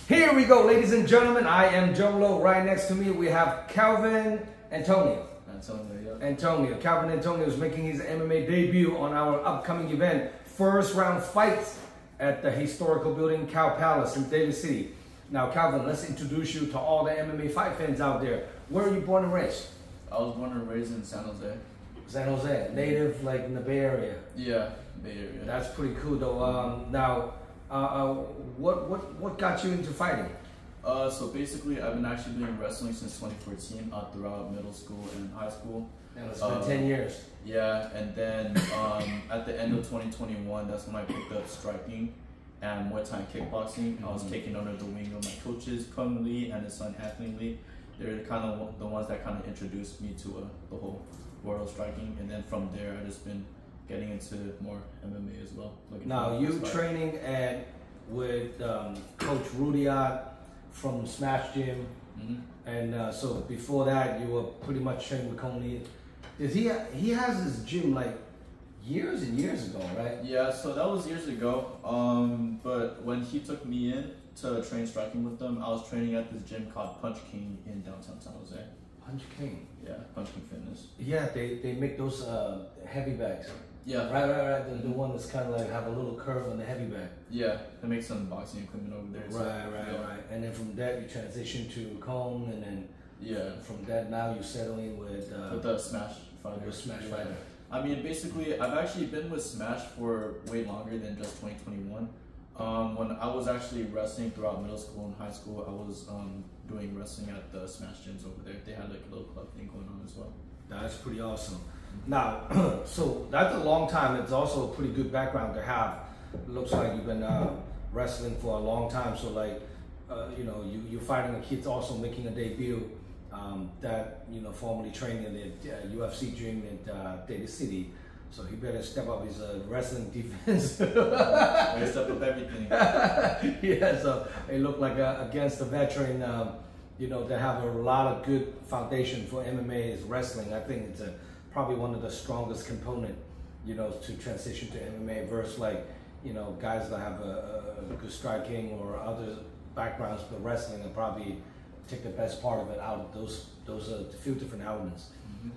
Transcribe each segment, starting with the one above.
Here we go, ladies and gentlemen. I am Jolo. Right next to me, we have Calvin Antonio. Calvin Antonio is making his MMA debut on our upcoming event, First Round Fights at the historical building Cow Palace in Daly City. Now, Calvin, let's introduce you to all the MMA fight fans out there. Where are you born and raised? I was born and raised in San Jose. San Jose, native, like in the Bay Area. Yeah, Bay Area. That's pretty cool, though. Now, what got you into fighting? So basically, I've been actually doing wrestling since 2014 throughout middle school and high school. And it's been 10 years. Yeah, and then at the end of 2021, that's when I picked up striking and Muay Thai and kickboxing. I was taken under the wing of my coaches, Kung Lee and his son Anthony Lee. They're kind of the ones that kind of introduced me to the whole world of striking, and then from there, I've just been getting into more MMA as well. Now, you training with Coach Rudyard from Smash Gym, and so before that, you were pretty much training with Coney. He has his gym like years and years ago, right? Yeah, so that was years ago. But when he took me in to train striking with them, I was training at this gym called Punch King in downtown San Jose. Punch King. Yeah, Punch King Fitness. Yeah, they make those heavy bags. Yeah. Right. The one that's kind of like have a little curve on the heavy bag. Yeah, they make some boxing equipment over there. Right. And then from that you transition to Cone, and then from that now you settle in with the Smash Fighter. Smash Fighter. I mean, basically, I've actually been with Smash for way longer than just 2021. When I was actually wrestling throughout middle school and high school, I was doing wrestling at the Smash gyms over there. They had like a little club thing going on as well. That's pretty awesome. Now, so that's a long time. It's also a pretty good background to have. It looks like you've been wrestling for a long time. So like, you're fighting a kid also making a debut that, formerly trained in the UFC gym in Daly City. So he better step up his wrestling defense. Step up everything. Yeah, so it looked like against a veteran, that have a lot of good foundation for MMA is wrestling. I think it's probably one of the strongest component, to transition to MMA versus like, guys that have a good striking or other backgrounds, but wrestling and probably take the best part of it out of those few different elements.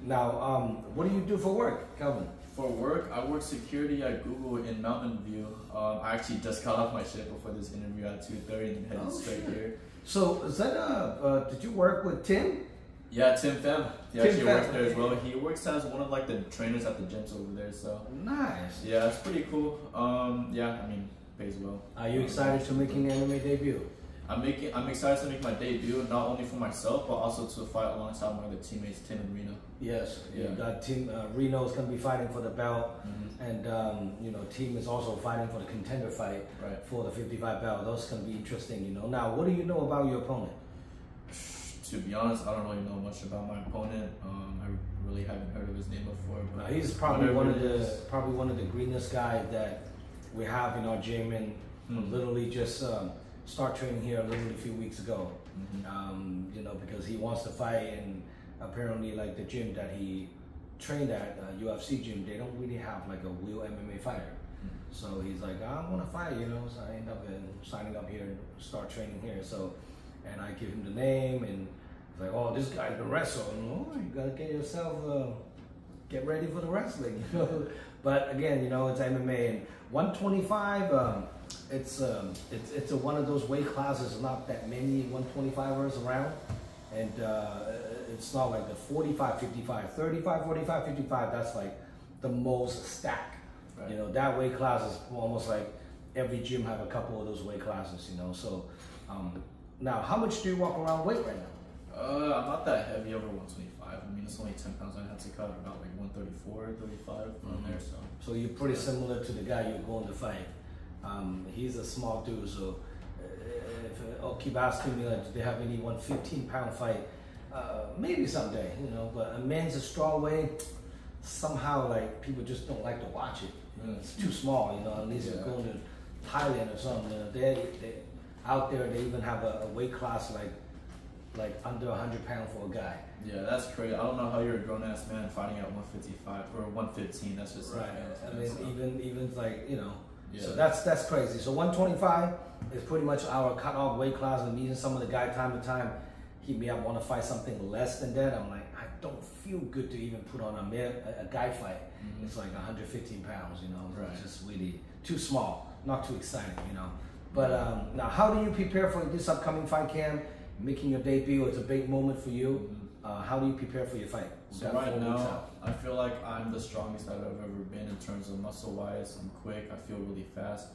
Now, what do you do for work, Calvin? For work, I work security at Google in Mountain View. I actually just got off my shift before this interview at 2:30 and headed straight here. So is that did you work with Tim? Yeah, Tim Pham. He actually works there as well. He works as one of like the trainers at the gyms over there. So nice. Yeah, it's pretty cool. Yeah, I mean, pays well. Are you excited to making an MMA debut? I'm excited to make my debut, not only for myself, but also to fight alongside my other teammates, Tim and Reno. Yes, Tim Reno is going to be fighting for the belt, and Tim is also fighting for the contender fight for the 55 belt. Those going to be interesting, Now, what do you know about your opponent? To be honest, I don't really know much about my opponent. I really haven't heard of his name before. But he's probably one of the greenest guys that we have in our gym, and literally just start training here literally a few weeks ago. Because he wants to fight, and apparently like the gym that he trained at, UFC gym, they don't really have like a real MMA fighter. So he's like, I want to fight, so I end up signing up here and start training here. So, and I give him the name, and he's like, oh, this guy's been wrestling. Oh, you gotta get yourself, get ready for the wrestling, But again, it's MMA, and 125, it's one of those weight classes, not that many 125ers around, and it's not like the 45, 55, 35, 45, 55, that's like the most stacked. Right. That weight class is almost like every gym have a couple of those weight classes, So now, how much do you walk around weight right now? I'm not that heavy, over 125. I mean, it's only 10 pounds. I had to cut about like 134, 35 around there. So you're pretty similar to the guy you're going to fight. He's a small dude, so I'll keep asking me, like, do they have any 115-pound fight? Maybe someday, but a men's a straw weight, somehow like people just don't like to watch it. It's too small, unless you're going to Thailand or something. They out there, they even have a weight class like under 100 pounds for a guy. Yeah, that's crazy. I don't know how you're a grown-ass man fighting at 155 or 115. That's just right. I mean, even like Yeah. So that's crazy. So 125 is pretty much our cutoff weight class. I'm meeting some of the guys time to time. Hit me up, want to fight something less than that. I'm like, I don't feel good to even put on a guy fight. It's like 115 pounds, you know. Right. It's just really too small, not too exciting, you know. But now, how do you prepare for this upcoming fight camp? Making your debut, it's a big moment for you. How do you prepare for your fight? So right now, I feel like I'm the strongest I've ever been in terms of muscle-wise. I'm quick. I feel really fast.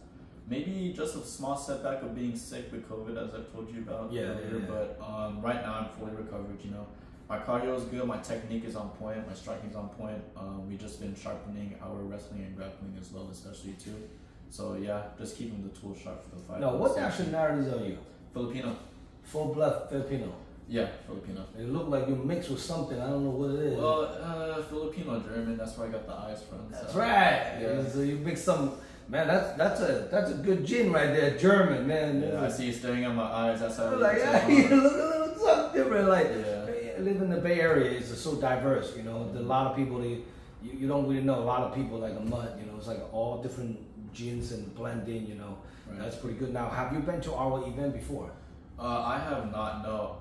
Maybe just a small setback of being sick with COVID, as I've told you about earlier. But right now, I'm fully recovered. You know, my cardio is good. My technique is on point. My striking is on point. We've just been sharpening our wrestling and grappling as well, especially too. So yeah, just keeping the tools sharp for the fight. No, what nationalities are you? Filipino. Full blood Filipino. Yeah, Filipino. It look like you mixed with something. I don't know what it is. Well, Filipino German. That's where I got the eyes from. That's right. Yeah. So you mix some. Man, that's a good gene right there, German man. Yeah, I see you staring at my eyes. That's how. Like, yeah, you look a little something different. Like, live in the Bay Area is so diverse. You know, a lot of people you don't really know a lot of people like a mud. You know, it's like all different genes and blend in. You know, that's pretty good. Now, have you been to our event before? I have not, no.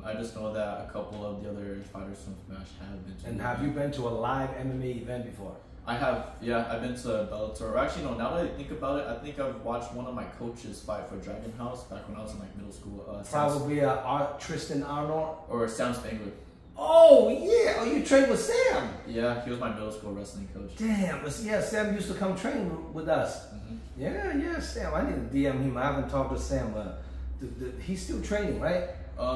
I just know that a couple of the other fighters from Smash have been to. And have you been to a live MMA event before? I have, yeah. I've been to Bellator. Actually, no, now that I think about it, I think I've watched one of my coaches fight for Dragon House back when I was in like middle school. Probably Tristan Arnold? Or Sam Spangler. Oh, yeah. Oh, you trained with Sam? Yeah, he was my middle school wrestling coach. Damn, yeah, Sam used to come train with us. Yeah, Sam. I need to DM him. I haven't talked to Sam. He's still training, right?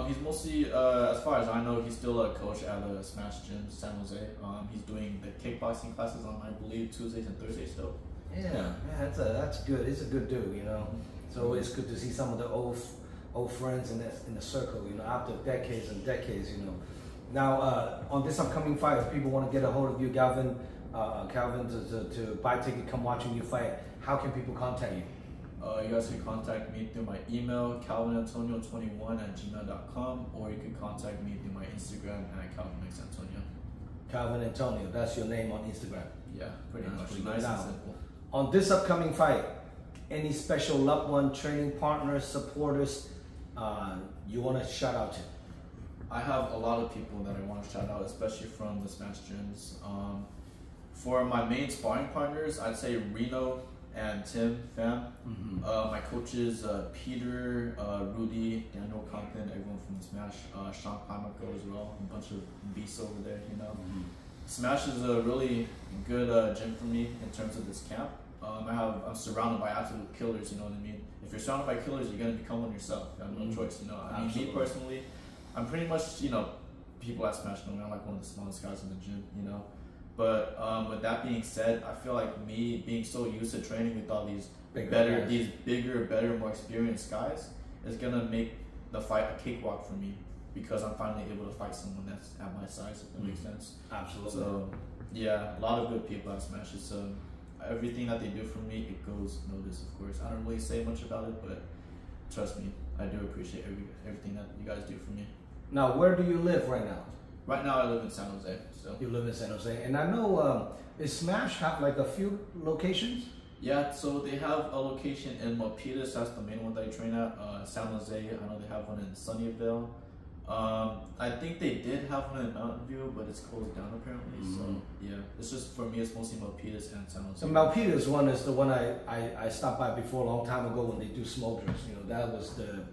He's mostly, as far as I know, he's still a coach at the Smash Gym, San Jose. He's doing the kickboxing classes on, I believe, Tuesdays and Thursdays still. Yeah, that's good. It's a good dude, you know. It's always good to see some of the old friends in the circle, you know, after decades and decades, you know. Now, on this upcoming fight, if people want to get a hold of you, Calvin, to buy a ticket, come watching you fight, how can people contact you? You guys can contact me through my email, calvinantonio21@gmail.com, or you can contact me through my Instagram at calvinxantonio. Calvin Antonio, that's your name on Instagram. Yeah, pretty much. Nice and simple. On this upcoming fight, any special loved one, training partners, supporters, you want to shout out to? I have a lot of people that I want to shout out, especially from the Smash Gyms. For my main sparring partners, I'd say Reno and Tim Pham. My coaches, Peter, Rudy, Daniel Compton, everyone from Smash, Sean Pamako as well, a bunch of beasts over there, you know. Smash is a really good gym for me in terms of this camp. I'm surrounded by absolute killers, you know what I mean? If you're surrounded by killers, you're gonna become one yourself. You have no choice, you know. I mean, me personally, I'm pretty much, you know, people at Smash know me, I'm like one of the smallest guys in the gym, you know. But with that being said, I feel like me being so used to training with all these bigger, better, more experienced guys is gonna make the fight a cakewalk for me, because I'm finally able to fight someone that's at my size, if that makes sense. Absolutely. So yeah, a lot of good people at Smash. It's everything that they do for me, it goes noticed, of course. I don't really say much about it, but trust me, I do appreciate everything that you guys do for me. Now, where do you live right now? Right now, I live in San Jose. So you live in San Jose, and I know is Smash have like a few locations? Yeah, so they have a location in Milpitas. That's the main one that I train at. San Jose, I know they have one in Sunnyvale. I think they did have one in Mountain View, but it's closed down apparently. So yeah, it's just for me. It's mostly Milpitas and San Jose. The Milpitas one is the one I stopped by before a long time ago when they do smokers. You know, that was the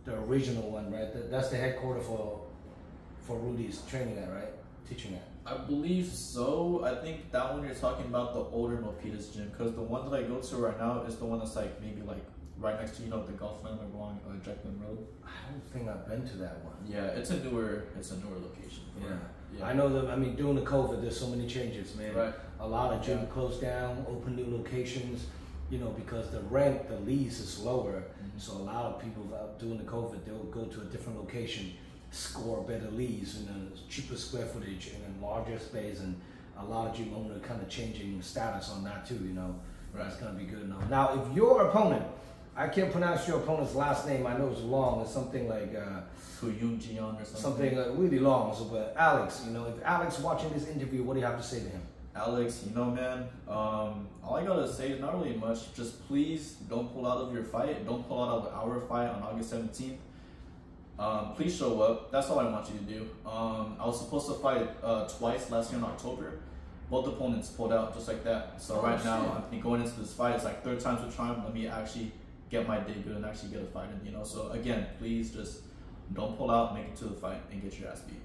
original one, right? That's the headquarters for Rudy's training at, right? Teaching at. I believe so. I think that one you're talking about the older Milpitas gym, because the one that I go to right now is the one that's like maybe like right next to, you know, the golf land along Jacqueline Road. I don't think I've been to that one. Yeah, it's a newer location. Yeah. I know that. I mean, during the COVID, there's so many changes, man. Right. A lot of gyms closed down, open new locations. You know, because the rent, the lease is lower. So a lot of people during the COVID, they'll go to a different location, score better leads, and then cheaper square footage, and then larger space, and a lot of gym owners kind of changing status on that too. You know, That's gonna be good enough. Now, if your opponent, I can't pronounce your opponent's last name. I know it's long. It's something like Kuyun Jian or something. Something really long. So, but Alex, you know, if Alex watching this interview, what do you have to say to him? Alex, you know, man, all I gotta say is not really much. Just please don't pull out of your fight. Don't pull out of our fight on August 17th. Please show up. That's all I want you to do. I was supposed to fight twice last year in October. Both opponents pulled out just like that. So right now, I'm going into this fight. It's like third time's a charm. Let me actually get my debut and actually get a fight in, you know. So again, please just don't pull out, make it to the fight, and get your ass beat.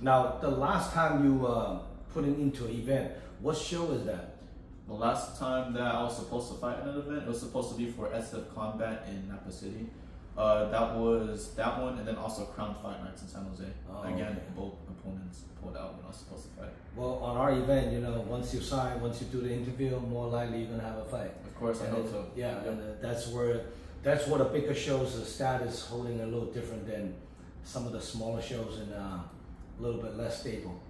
Now, the last time you put it into an event, what show is that? The last time that I was supposed to fight in an event, it was supposed to be for SF Combat in Napa City. That was that one, and then also Crown Fight Nights in San Jose. Again, both opponents pulled out when I was supposed to fight. Well, on our event, you know, once you sign, once you do the interview, more likely you're gonna have a fight. Of course, I hope so. Yeah, and that's what a bigger show's status holding a little different than some of the smaller shows and a little bit less stable.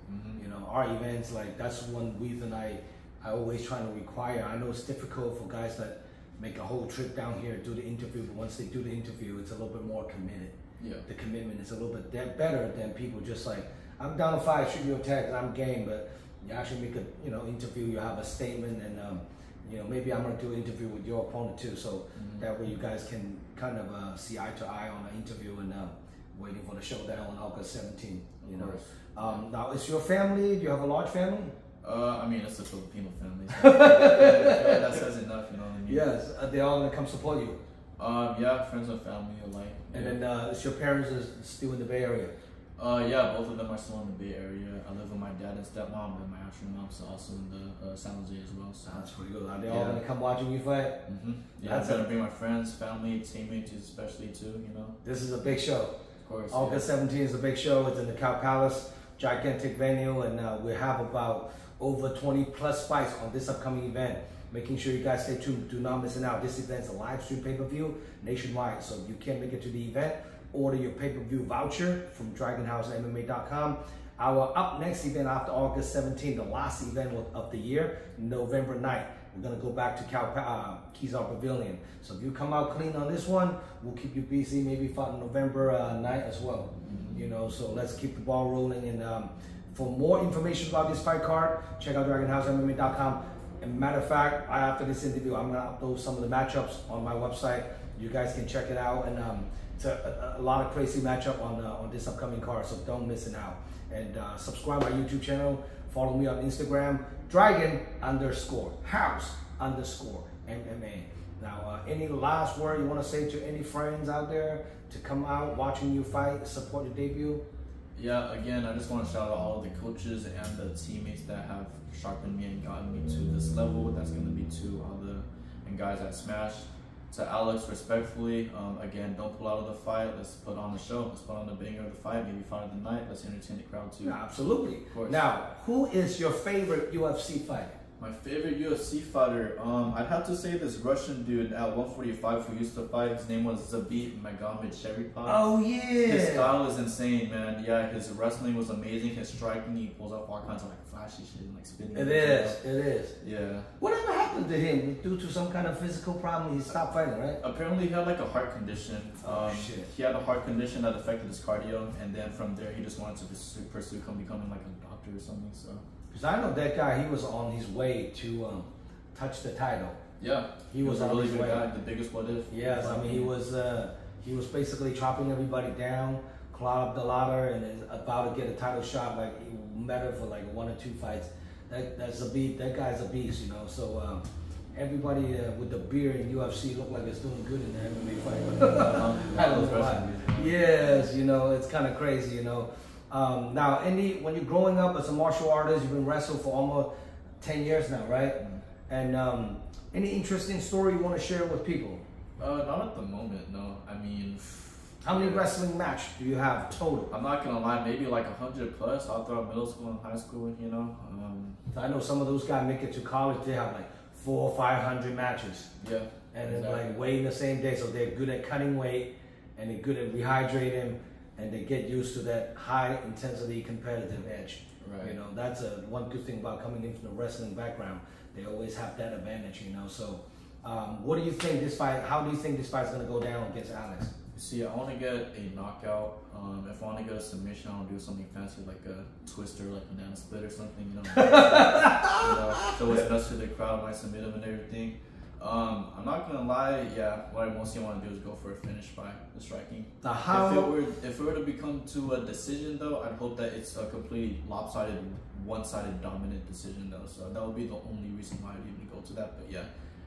You know, our events, like, that's one reason I always try to require. I know it's difficult for guys that make a whole trip down here, do the interview, but once they do the interview, it's a little bit more committed. Yeah. The commitment is a little bit better than people just like, I'm down to fight, shoot you a text, I'm game, but you actually make a, you know, interview, you have a statement, and you know, maybe I'm gonna do an interview with your opponent too, so that way you guys can kind of see eye to eye on an interview, and waiting for the showdown on August 17th, you know. Now, is your family, do you have a large family? I mean, it's a Filipino family. So that says enough, you know what I mean? Yes, they all gonna come support you. Yeah, friends and family alike. And then is your parents is still in the Bay Area? Yeah, both of them are still in the Bay Area. I live with my dad and stepmom, and my actual mom's also in the San Jose as well. So that's pretty good. Are they all gonna come watching you fight? Yeah, I'm gonna bring my friends, family, teammates, especially too. You know, this is a big show. Of course. August 17th is a big show. It's in the Cow Palace, gigantic venue, and we have about over 20 plus fights on this upcoming event. Making sure you guys stay tuned. Do not miss it out. This event's a live stream pay-per-view nationwide. So if you can't make it to the event, order your pay-per-view voucher from DragonHouseMMA.com. Our up next event after August 17th, the last event of the year, November 9th. We're gonna go back to Kezar Pavilion. So if you come out clean on this one, we'll keep you busy. Maybe fight on November 9th as well. You know, so let's keep the ball rolling. And for more information about this fight card, check out DragonHouseMMA.com. And matter of fact, after this interview, I'm gonna upload some of the matchups on my website. You guys can check it out, and it's a lot of crazy matchup on this upcoming card, so don't miss it out. And subscribe my YouTube channel, follow me on Instagram, Dragon_House_MMA. Now, any last word you want to say to any friends out there to come out watching you fight, support your debut? Yeah, again, I just want to shout out all of the coaches and the teammates that have sharpened me and gotten me to this level. That's going to be to all the guys at Smash. To Alex, respectfully, again, don't pull out of the fight. Let's put on the show. Let's put on the banger of the fight. Maybe fight of the night. Let's entertain the crowd too. Yeah, absolutely. Of course. Now, who is your favorite UFC fighter? My favorite UFC fighter, I'd have to say this Russian dude at 145 who used to fight. His name was Zabit Magomed-Sheripov. Oh yeah. His style is insane, man. Yeah, his wrestling was amazing. His striking, he pulls off all kinds of like flashy shit and like spinning. It is. Yeah. Whatever happened to him? Due to some kind of physical problem, he stopped fighting, right? Apparently, he had like a heart condition. Shit. He had a heart condition that affected his cardio, and then from there, he just wanted to pursue becoming like a doctor or something. So. Because I know that guy, he was on his way to touch the title. Yeah, he was a on really his good way. guy, the biggest what if. Yes, I mean he was basically chopping everybody down, climbed up the ladder, and is about to get a title shot. Like he met her for like 1 or 2 fights. That's a beat. That guy's a beast, you know. So everybody with the beard in UFC look like it's doing good in the MMA fight. I don't know why. Yes, you know, it's kind of crazy, you know. Now, when you're growing up as a martial artist, you've been wrestling for almost 10 years now, right? And any interesting story you want to share with people? Not at the moment, no. I mean, how many wrestling matches do you have total? I'm not gonna lie, maybe like 100 plus all throughout middle school and high school, you know. I know some of those guys make it to college, they have like 400 or 500 matches. Yeah. And it's like weighing the same day, so they're good at cutting weight and they're good at rehydrating. And they get used to that high intensity competitive edge. Right. You know, that's one good thing about coming in from the wrestling background. They always have that advantage, you know. So what do you think this fight, how do you think this fight is going to go down against Alex? See, I want to get a knockout. If I want to get a submission, I want to do something fancy like a twister, like banana split or something. You know, show his best to the crowd when I submit him and everything. I'm not gonna lie. Yeah, what I mostly want to do is go for a finish by the striking. If it were to become to a decision though, I'd hope that it's a completely lopsided, one-sided dominant decision though. So that would be the only reason why I'd even go to that. But yeah,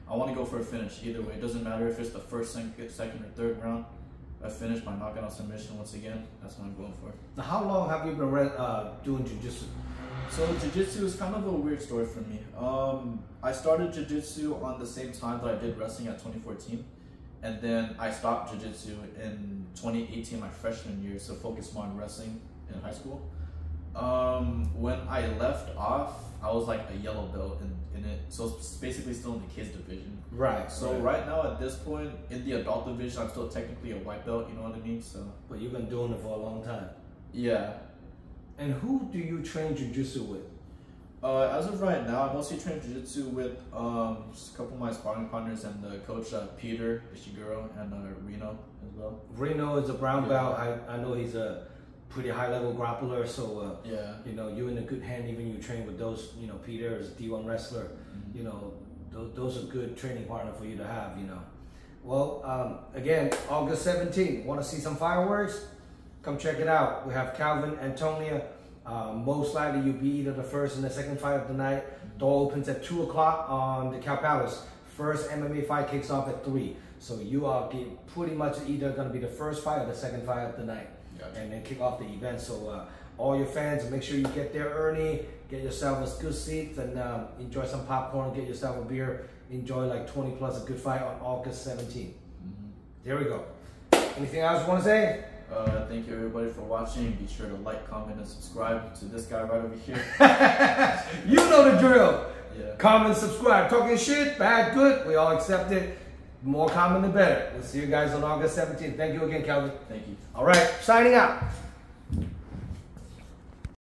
I want to go for a finish either way. It doesn't matter if it's the first, second, or third round. I finish by knockout submission once again. That's what I'm going for. Now, how long have you been doing jiu-jitsu? So jiu-jitsu is kind of a weird story for me. I started jiu-jitsu on the same time that I did wrestling at 2014. And then I stopped jiu-jitsu in 2018, my freshman year, so focused more on wrestling in high school. When I left off, I was like a yellow belt in it. So it's basically still in the kids division. Right. So right now at this point, in the adult division, I'm still technically a white belt, you know what I mean? So. But you've been doing it for a long time. Yeah. And who do you train jiu-jitsu with? As of right now, I mostly train jiu-jitsu with just a couple of my sparring partners and coach Peter Ishiguro and Reno as well. Reno is a brown belt. I know he's a pretty high-level grappler, so yeah, you know, you're in a good hand. Even you train with those, you know, Peter is a D1 wrestler. Mm-hmm. You know, those are good training partner for you to have. You know, well, again, August 17th. Want to see some fireworks? Come check it out. We have Calvin Antonia. Most likely you'll be either the first and the second fight of the night. Door opens at 2 o'clock on the Cal Palace. First MMA fight kicks off at 3. So you are pretty much either going to be the first fight or the second fight of the night. Gotcha. And then kick off the event. So all your fans, make sure you get there early, get yourself a good seat, and enjoy some popcorn, get yourself a beer, enjoy like 20 plus a good fight on August 17th. Mm-hmm. There we go. Anything else you want to say? Thank you everybody for watching. Be sure to like, comment, and subscribe to this guy right over here. You know the drill. Yeah. Comment, subscribe. Talking shit, bad, good, we all accept it. More comment the better. We'll see you guys on August 17th. Thank you again, Calvin. Thank you. All right, signing out.